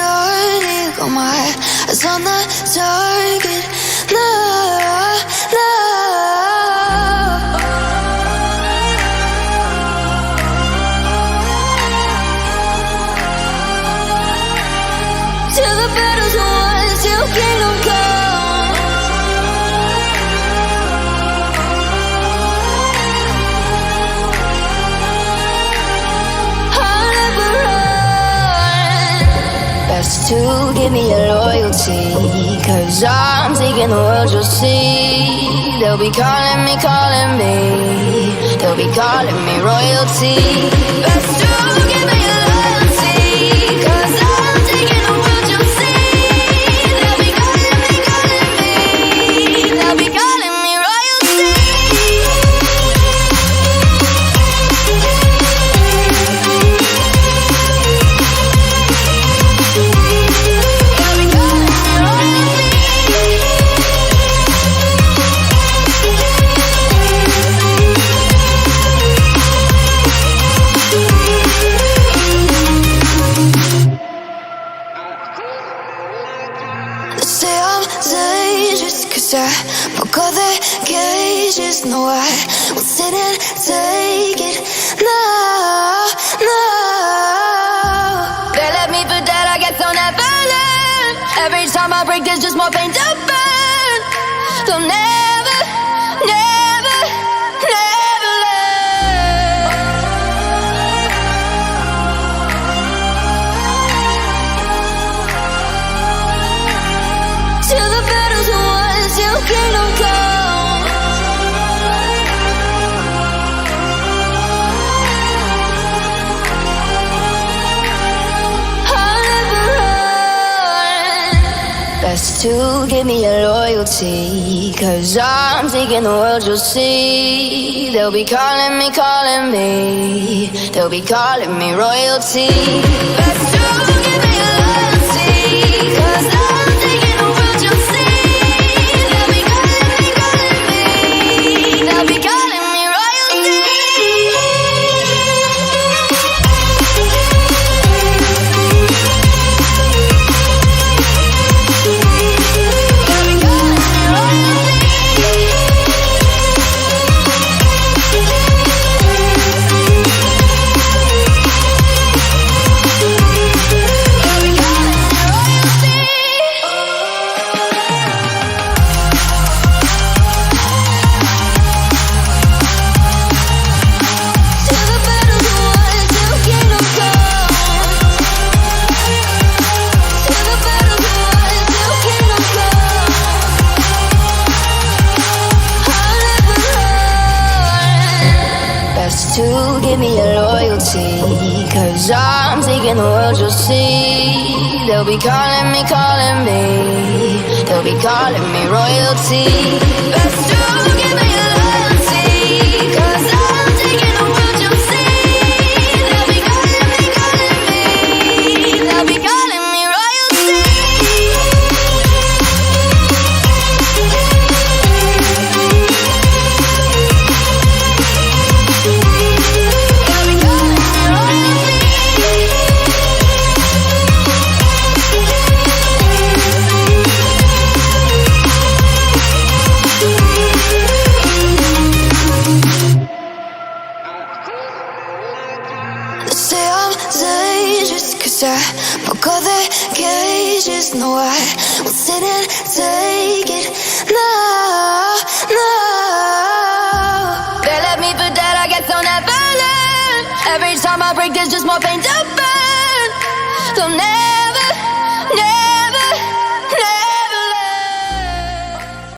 started, got my eyes on the target. No, no. Till the battle's won, till kingdom come. I'll never run. Best to give me your loyalty, 'cause I'm taking the world, you'll see. They'll be calling me, they'll be calling me royalty. Best to give me your loyalty, 'cause I'm taking the world, you'll see. They'll be calling me, they'll be calling me royalty. Say I'm dangerous, 'cause I broke all the cages. No, I won't sit and take it. No, no. They left me for dead, I guess I'll never learn. Every time I break, there's just more pain to burn. They'll never, never, never learn. Till the battle's won, till kingdom come. I'll never run. Best to give me your loyalty, 'cause I'm taking the world, you'll see. They'll be calling me, they'll be calling me royalty. Best to give me your loyalty, 'cause I'm taking the world, you'll see. They'll be calling me, they'll be calling me royalty. To give me your loyalty, 'cause I'm taking the world, you'll see. They'll be calling me, they'll be calling me royalty. Best to give me your loyalty, 'cause I'm taking the world, you'll see. They'll be calling me, they'll be calling me royalty. Say I'm dangerous, 'cause I broke all the cages. No, I won't sit and take it. No, no. They left me for dead, I guess I'll never learn. Every time I break, there's just more pain to burn. They'll never